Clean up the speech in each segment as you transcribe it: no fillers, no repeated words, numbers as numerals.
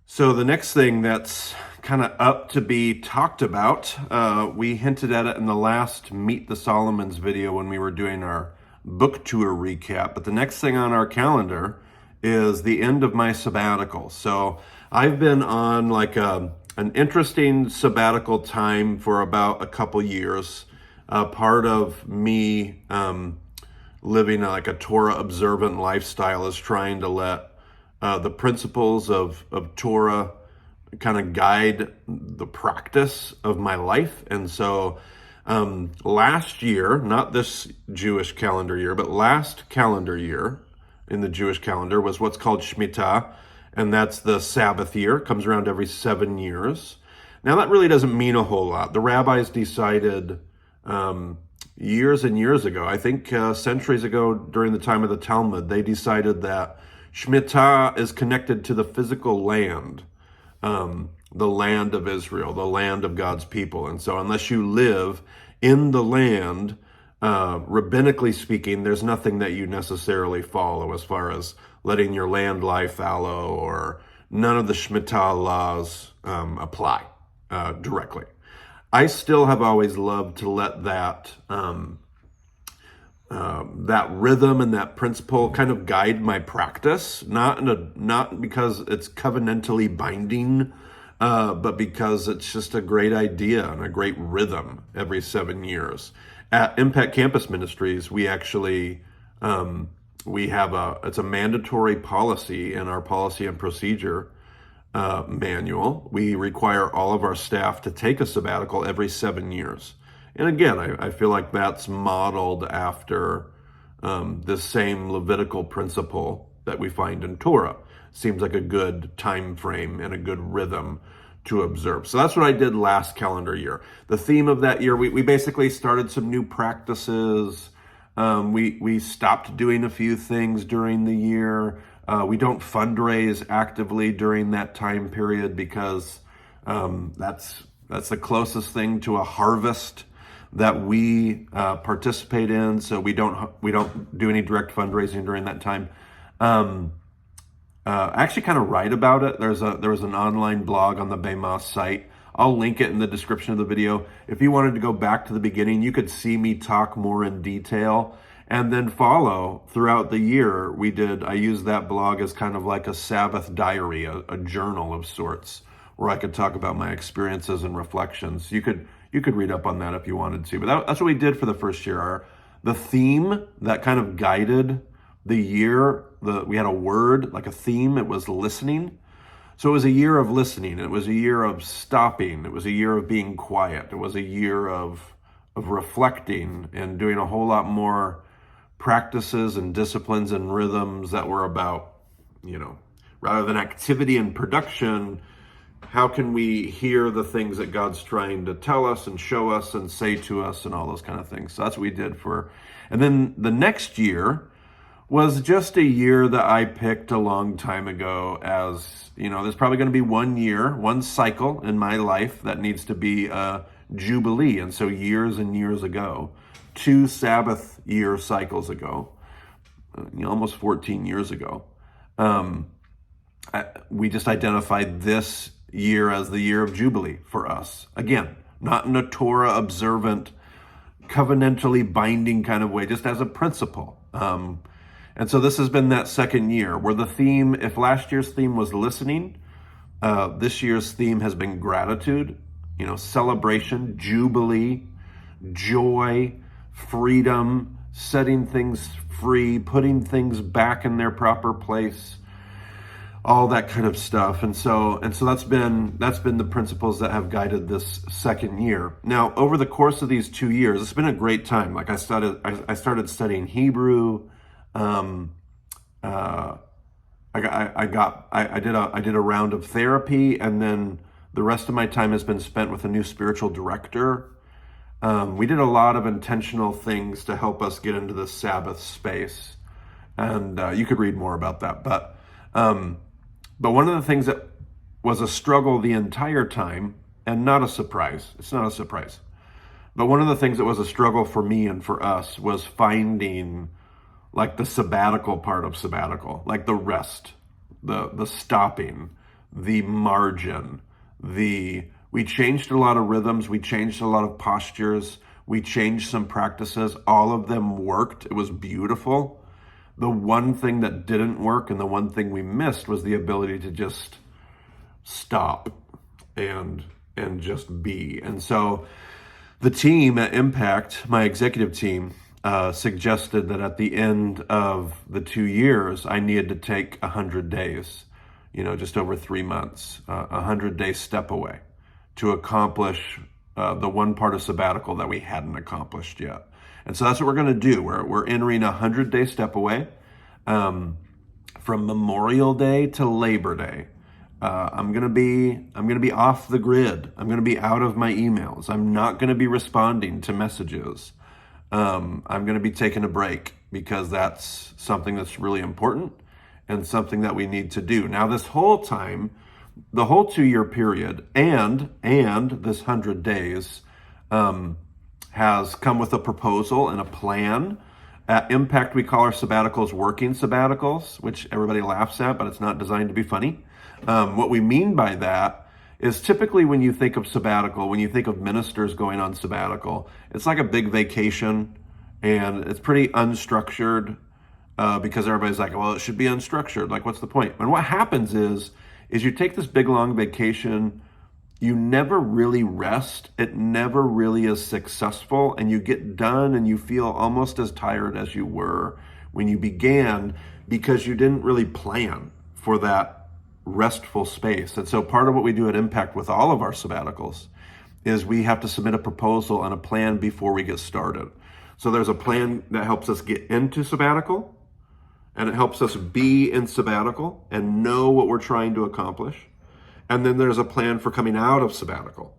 So the next thing that's kind of up to be talked about, we hinted at it in the last Meet the Solomons video when we were doing our book tour recap. But the next thing on our calendar is the end of my sabbatical. So I've been on like an interesting sabbatical time for about a couple years. Part of me living like a Torah observant lifestyle is trying to let the principles of Torah kind of guide the practice of my life. And so last year, not this Jewish calendar year, but last calendar year in the Jewish calendar was what's called Shemitah, and that's the Sabbath year. It comes around every 7 years. Now that really doesn't mean a whole lot. The rabbis decided years and years ago, I think centuries ago during the time of the Talmud, they decided that Shemitah is connected to the physical land, the land of Israel, the land of God's people. And so unless you live in the land, rabbinically speaking, there's nothing that you necessarily follow as far as letting your land lie fallow, or none of the Shemitah laws apply directly. I still have always loved to let that that rhythm and that principle kind of guide my practice, not because it's covenantally binding, but because it's just a great idea and a great rhythm every 7 years. At Impact Campus Ministries, we actually we have it's a mandatory policy in our policy and procedure manual. We require all of our staff to take a sabbatical every 7 years. And again, I feel like that's modeled after this same Levitical principle that we find in Torah. Seems like a good time frame and a good rhythm to observe. So that's what I did last calendar year. The theme of that year, we basically started some new practices. We stopped doing a few things during the year. We don't fundraise actively during that time period because that's the closest thing to a harvest that we participate in. So we don't do any direct fundraising during that time. I actually kind of write about it. There was an online blog on the Bema site. I'll link it in the description of the video. If you wanted to go back to the beginning, you could see me talk more in detail and then follow throughout the year. I used that blog as kind of like a Sabbath diary, a journal of sorts, where I could talk about my experiences and reflections. You could read up on that if you wanted to. But that's what we did for the first year. The theme that kind of guided the year, we had a word, like a theme. It was listening. So it was a year of listening. It was a year of stopping. It was a year of being quiet. It was a year of reflecting and doing a whole lot more practices and disciplines and rhythms that were about, rather than activity and production, how can we hear the things that God's trying to tell us and show us and say to us and all those kind of things. So that's what we did and then the next year was just a year that I picked a long time ago as, there's probably going to be one cycle in my life that needs to be a Jubilee. And so years and years ago, 2 Sabbath year cycles ago, almost 14 years ago, we just identified this year as the year of Jubilee for us. Again, not in a Torah observant, covenantally binding kind of way, just as a principle. And so this has been that second year where the theme, if last year's theme was listening, this year's theme has been gratitude, celebration, jubilee, joy, freedom, setting things free, putting things back in their proper place, all that kind of stuff. And so that's been the principles that have guided this second year. Now, over the course of these 2 years, it's been a great time. Like I started studying Hebrew. I did a round of therapy, and then the rest of my time has been spent with a new spiritual director. We did a lot of intentional things to help us get into the Sabbath space, and you could read more about that. But one of the things that was a struggle the entire time, and not a surprise, it's not a surprise, but one of the things that was a struggle for me and for us was finding like the sabbatical part of sabbatical, like the rest, the stopping, the margin, we changed a lot of rhythms, we changed a lot of postures, we changed some practices. All of them worked. It was beautiful. The one thing that didn't work and the one thing we missed was the ability to just stop and just be. And so the team at Impact, my executive team, suggested that at the end of the 2 years, I needed to take 100 days, just over 3 months, 100-day step away to accomplish the one part of sabbatical that we hadn't accomplished yet. And so that's what we're going to do. We're entering a 100-day step away from Memorial Day to Labor Day. I'm gonna be off the grid. I'm gonna be out of my emails. I'm not gonna be responding to messages. I'm gonna be taking a break because that's something that's really important and something that we need to do. Now, this whole time, the whole 2-year period and this 100 days has come with a proposal and a plan. At Impact, we call our sabbaticals working sabbaticals, which everybody laughs at, but it's not designed to be funny. What we mean by that is typically when you think of sabbatical, when you think of ministers going on sabbatical, it's like a big vacation and it's pretty unstructured because everybody's like, well, it should be unstructured. Like, what's the point? And what happens is you take this big, long vacation, you never really rest. It never really is successful. And you get done and you feel almost as tired as you were when you began because you didn't really plan for that restful space. And so part of what we do at Impact with all of our sabbaticals is we have to submit a proposal and a plan before we get started. So there's a plan that helps us get into sabbatical, and it helps us be in sabbatical and know what we're trying to accomplish. And then there's a plan for coming out of sabbatical.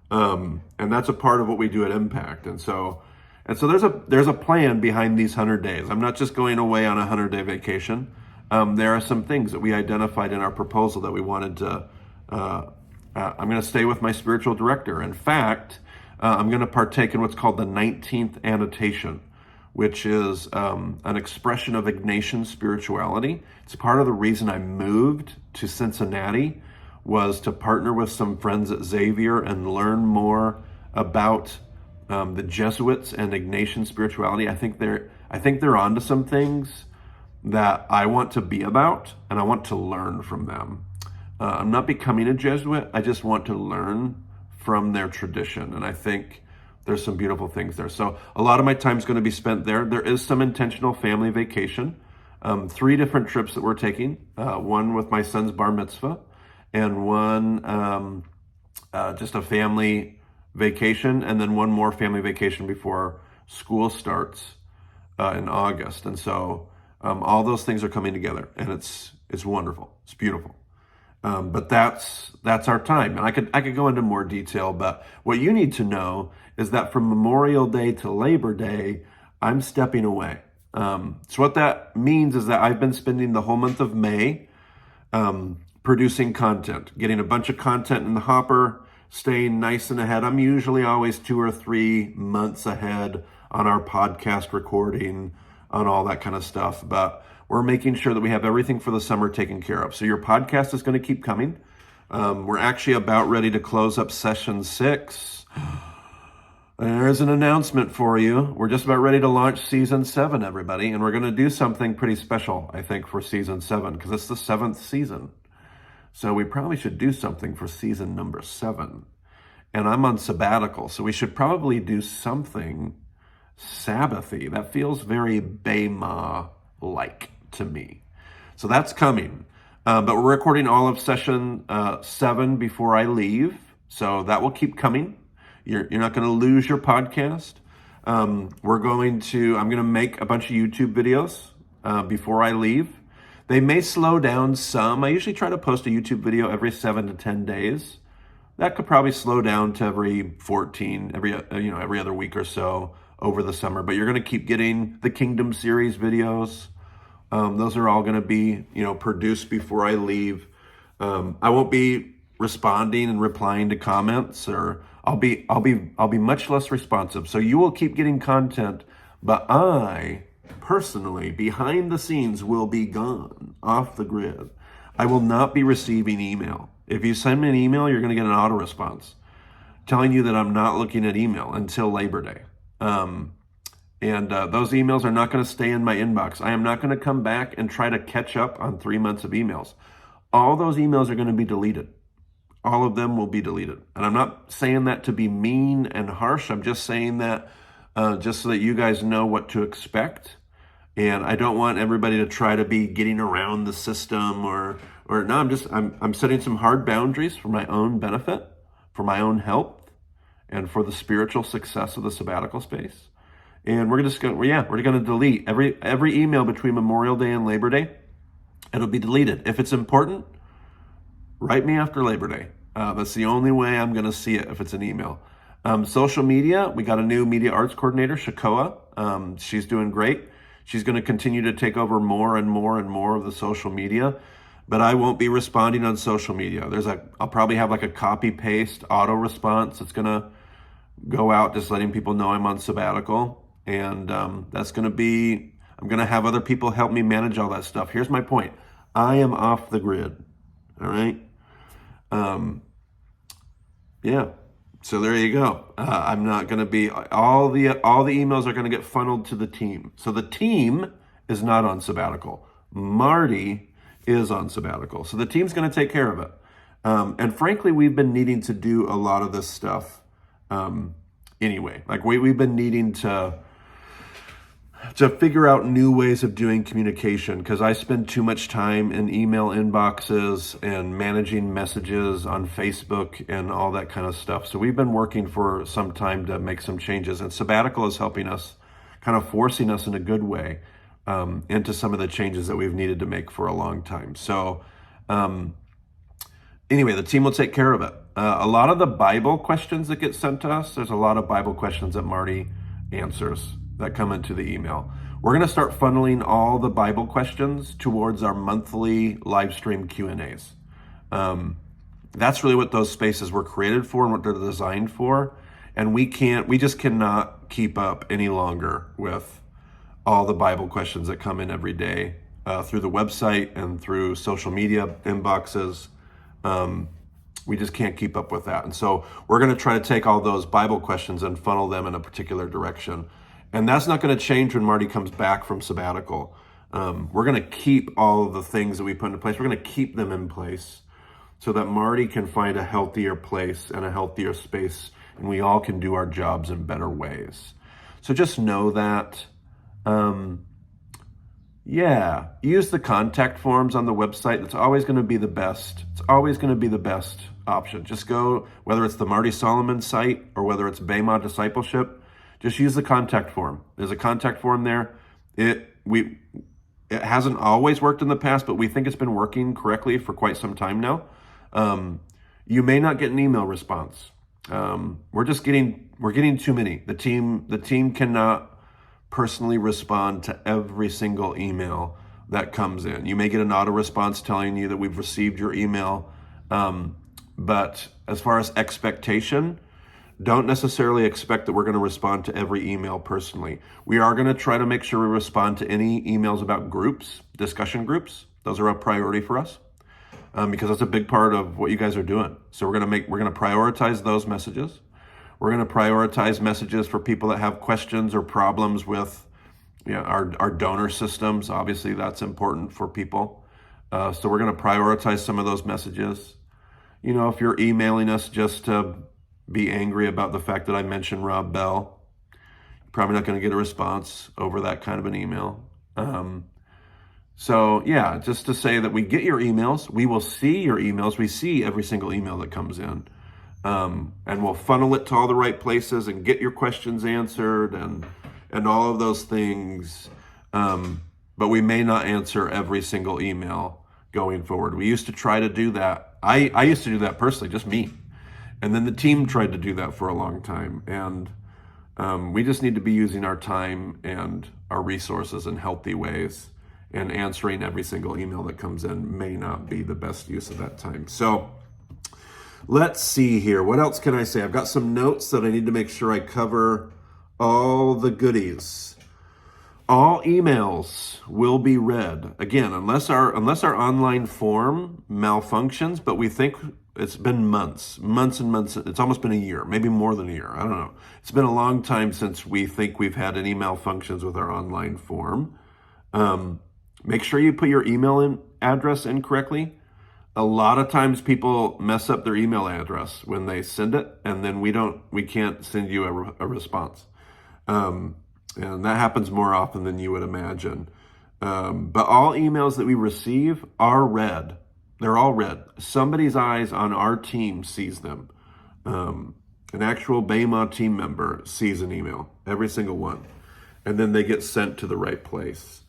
And that's a part of what we do at Impact. And so there's a plan behind these 100 days. I'm not just going away on a 100-day vacation. There are some things that we identified in our proposal that we wanted to, I'm going to stay with my spiritual director. In fact, I'm going to partake in what's called the 19th annotation, which is an expression of Ignatian spirituality. It's part of the reason I moved to Cincinnati was to partner with some friends at Xavier and learn more about the Jesuits and Ignatian spirituality. I think they're onto some things that I want to be about, and I want to learn from them. I'm not becoming a Jesuit. I just want to learn from their tradition, and I think there's some beautiful things there. So a lot of my time is going to be spent there. There is some intentional family vacation, 3 different trips that we're taking, one with my son's bar mitzvah, and one just a family vacation, and then one more family vacation before school starts in August. And so all those things are coming together, and it's wonderful. It's beautiful. But that's our time. And I could go into more detail, but what you need to know is that from Memorial Day to Labor Day, I'm stepping away. So what that means is that I've been spending the whole month of May producing content, getting a bunch of content in the hopper, staying nice and ahead. I'm usually always 2 or 3 months ahead on our podcast recording, on all that kind of stuff. But we're making sure that we have everything for the summer taken care of. So your podcast is going to keep coming. We're actually about ready to close up session 6. There's an announcement for you. We're just about ready to launch season 7, everybody. And we're going to do something pretty special, I think, for season 7, because it's the 7th season. So we probably should do something for season number 7. And I'm on sabbatical, so we should probably do something Sabbathy. That feels very Bema-like to me. So that's coming. But we're recording all of session 7 before I leave. So that will keep coming. You're not going to lose your podcast. I'm going to make a bunch of YouTube videos before I leave. They may slow down some. I usually try to post a YouTube video every 7 to 10 days. That could probably slow down to every 14, every other week or so over the summer. But you're going to keep getting the Kingdom Series videos. Those are all going to be, produced before I leave. I won't be responding and replying to comments, or I'll be much less responsive. So you will keep getting content, but I personally, behind the scenes, will be gone, off the grid. I will not be receiving email. If you send me an email, you're going to get an auto response telling you that I'm not looking at email until Labor Day. Those emails are not going to stay in my inbox. I am not going to come back and try to catch up on 3 months of emails. All those emails are going to be deleted. All of them will be deleted. And I'm not saying that to be mean and harsh. I'm just saying that just so that you guys know what to expect. And I don't want everybody to try to be getting around the system or no, I'm setting some hard boundaries for my own benefit, for my own health, and for the spiritual success of the sabbatical space. And we're going to delete every email between Memorial Day and Labor Day. It'll be deleted. If it's important, write me after Labor Day. That's the only way I'm going to see it if it's an email. Social media, we got a new media arts coordinator, Shakoa. She's doing great. She's going to continue to take over more and more and more of the social media, but I won't be responding on social media. I'll probably have like a copy paste auto response that's going to go out just letting people know I'm on sabbatical. And I'm going to have other people help me manage all that stuff. Here's my point. I am off the grid. All right. Yeah. So there you go. I'm not going to be, all the emails are going to get funneled to the team. So the team is not on sabbatical. Marty is on sabbatical. So the team's going to take care of it. And frankly, we've been needing to do a lot of this stuff anyway. Like we've been needing to figure out new ways of doing communication, because I spend too much time in email inboxes and managing messages on Facebook and all that kind of stuff. So we've been working for some time to make some changes, and Sabbatical is helping us, kind of forcing us in a good way into some of the changes that we've needed to make for a long time. So anyway, the team will take care of it. A lot of the Bible questions that get sent to us, there's a lot of Bible questions that Marty answers that come into the email. We're going to start funneling all the Bible questions towards our monthly live stream Q&As. That's really what those spaces were created for and what they're designed for. And we just cannot keep up any longer with all the Bible questions that come in every day through the website and through social media inboxes. We just can't keep up with that. And so we're going to try to take all those Bible questions and funnel them in a particular direction. And that's not going to change when Marty comes back from sabbatical. We're going to keep all of the things that we put into place. We're going to keep them in place so that Marty can find a healthier place and a healthier space, and we all can do our jobs in better ways. So just know that, use the contact forms on the website. That's always going to be the best. It's always going to be the best option. Just go, whether it's the Marty Solomon site or whether it's Bema Discipleship, just use the contact form. There's a contact form there. It hasn't always worked in the past, but we think it's been working correctly for quite some time now. You may not get an email response. We're getting too many. The team cannot personally respond to every single email that comes in. You may get an auto response telling you that we've received your email. But as far as expectation, don't necessarily expect that we're going to respond to every email personally. We are going to try to make sure we respond to any emails about groups, discussion groups. Those are a priority for us because that's a big part of what you guys are doing. So we're going to prioritize those messages. We're going to prioritize messages for people that have questions or problems with our donor systems. Obviously, that's important for people. So we're going to prioritize some of those messages. If you're emailing us just to be angry about the fact that I mentioned Rob Bell, you're probably not going to get a response over that kind of an email. Just to say that we get your emails, we will see your emails. We see every single email that comes in, and we'll funnel it to all the right places and get your questions answered and all of those things. But we may not answer every single email going forward. We used to try to do that. I used to do that personally, just me. And then the team tried to do that for a long time. And we just need to be using our time and our resources in healthy ways. And answering every single email that comes in may not be the best use of that time. So let's see here. What else can I say? I've got some notes that I need to make sure I cover all the goodies. All emails will be read. Again, unless our online form malfunctions, but we think it's been months and months. It's almost been a year, maybe more than a year. I don't know. It's been a long time since we think we've had any malfunctions with our online form. Make sure you put your email address in correctly. A lot of times people mess up their email address when they send it, and then we can't send you a response. And that happens more often than you would imagine. But all emails that we receive are read. They're all read. Somebody's eyes on our team sees them. An actual BEMA team member sees an email, every single one. And then they get sent to the right place.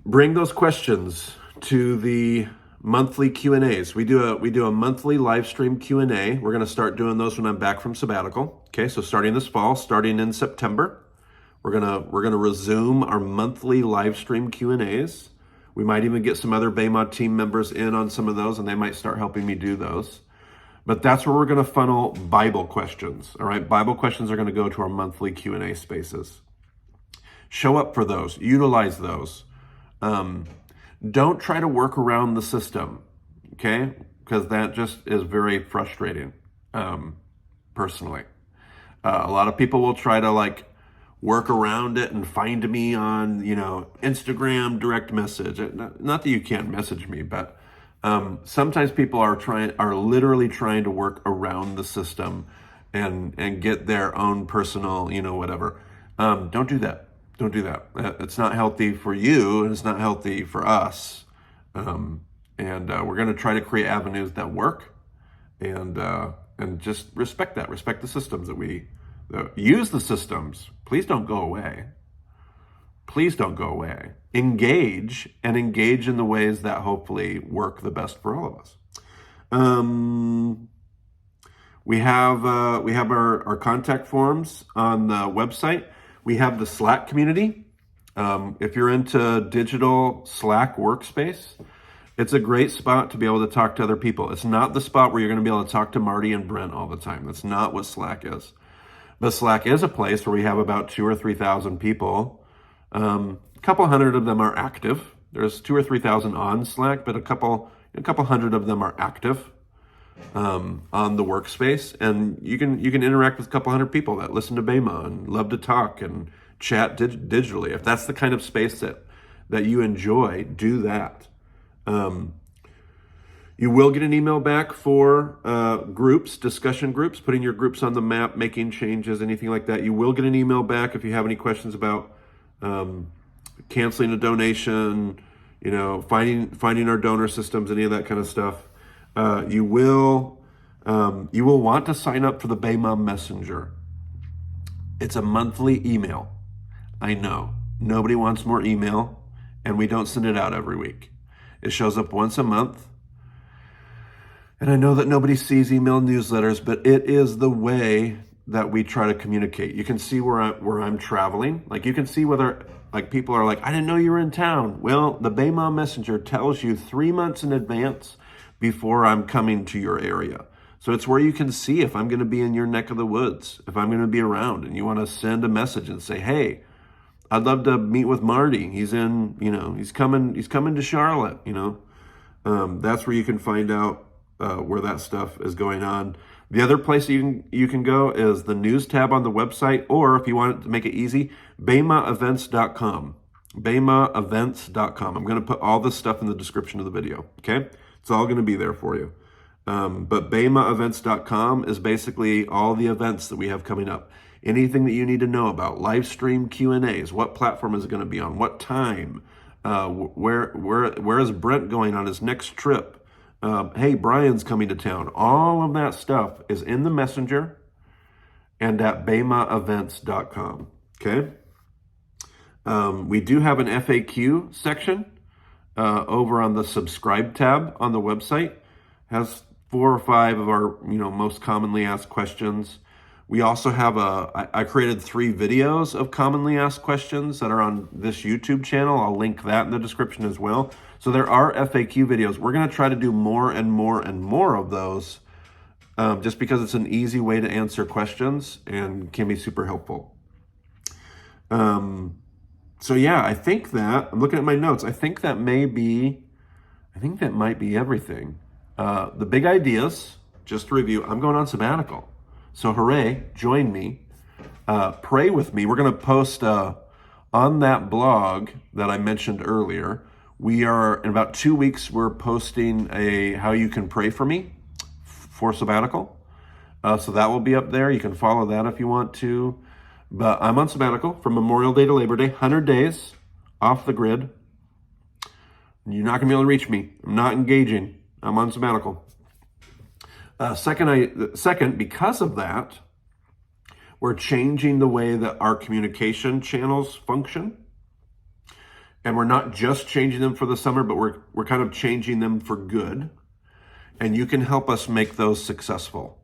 Bring those questions to the monthly Q&As. We do a monthly live stream Q&A. We're going to start doing those when I'm back from sabbatical. Okay, so starting this fall, starting in September, we're gonna resume our monthly live stream Q&As. We might even get some other BEMA team members in on some of those, and they might start helping me do those. But that's where we're going to funnel Bible questions. All right, Bible questions are going to go to our monthly Q&A spaces. Show up for those. Utilize those. Don't try to work around the system, okay? Because that just is very frustrating, personally. A lot of people will try to work around it and find me on, Instagram direct message. Not that you can't message me, but sometimes people are literally trying to work around the system and get their own personal, whatever. Don't do that. Don't do that. It's not healthy for you, and it's not healthy for us. And we're going to try to create avenues that work, and just respect that. Respect the systems use the systems. Please don't go away. Please don't go away. Engage in the ways that hopefully work the best for all of us. We have our contact forms on the website. We have the Slack community. If you're into digital Slack workspace, it's a great spot to be able to talk to other people. It's not the spot where you're going to be able to talk to Marty and Brent all the time. That's not what Slack is. But Slack is a place where we have about 2,000 or 3,000 people. A couple hundred of them are active. There's 2,000 or 3,000 on Slack, but a couple hundred of them are active on the workspace, and you can interact with a couple hundred people that listen to BEMA and love to talk and chat digitally. If that's the kind of space that you enjoy, do that. You will get an email back for discussion groups, putting your groups on the map, making changes, anything like that. You will get an email back if you have any questions about canceling a donation, finding our donor systems, any of that kind of stuff. You will want to sign up for the BEMA Messenger. It's a monthly email. I know. Nobody wants more email, and we don't send it out every week. It shows up once a month. And I know that nobody sees email newsletters, but it is the way that we try to communicate. You can see where I'm traveling. You can see whether people are I didn't know you were in town. Well, the BEMA Messenger tells you 3 months in advance before I'm coming to your area. So it's where you can see if I'm going to be in your neck of the woods, if I'm going to be around, and you want to send a message and say, hey, I'd love to meet with Marty. He's coming to Charlotte, That's where you can find out where that stuff is going on. The other place you can go is the news tab on the website, or if you want to make it easy, BEMAevents.com. BEMAevents.com. I'm going to put all this stuff in the description of the video, okay? It's all going to be there for you. But BEMAevents.com is basically all the events that we have coming up. Anything that you need to know about, live stream Q&As, what platform is it going to be on, what time, where is Brent going on his next trip, hey, Brian's coming to town. All of that stuff is in the messenger and at BEMAevents.com, okay? We do have an FAQ section over on the subscribe tab on the website. Has 4 or 5 of our most commonly asked questions. We also have I created 3 videos of commonly asked questions that are on this YouTube channel. I'll link that in the description as well. So there are FAQ videos. We're going to try to do more and more and more of those just because it's an easy way to answer questions and can be super helpful. So yeah, I think that, I'm looking at my notes, I think that might be everything. The big ideas, just to review, I'm going on sabbatical. So hooray, join me. Pray with me. We're going to post on that blog that I mentioned earlier. We are, in about 2 weeks, we're posting how you can pray for me for sabbatical. So that will be up there. You can follow that if you want to. But I'm on sabbatical from Memorial Day to Labor Day, 100 days off the grid. You're not going to be able to reach me. I'm not engaging. I'm on sabbatical. Second, because of that, we're changing the way that our communication channels function. And we're not just changing them for the summer, but we're kind of changing them for good. And you can help us make those successful.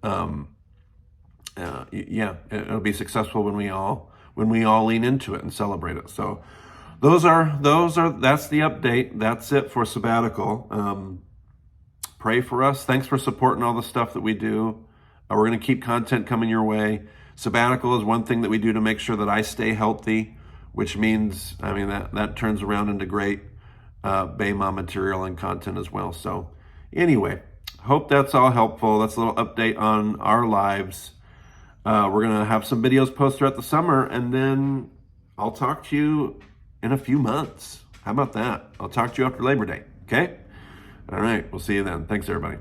It'll be successful when we all lean into it and celebrate it. So that's the update. That's it for sabbatical. Pray for us. Thanks for supporting all the stuff that we do. We're going to keep content coming your way. Sabbatical is one thing that we do to make sure that I stay healthy, which means, that turns around into great BEMA material and content as well. So anyway, hope that's all helpful. That's a little update on our lives. We're going to have some videos posted throughout the summer, and then I'll talk to you in a few months. How about that? I'll talk to you after Labor Day, okay? All right, we'll see you then. Thanks, everybody.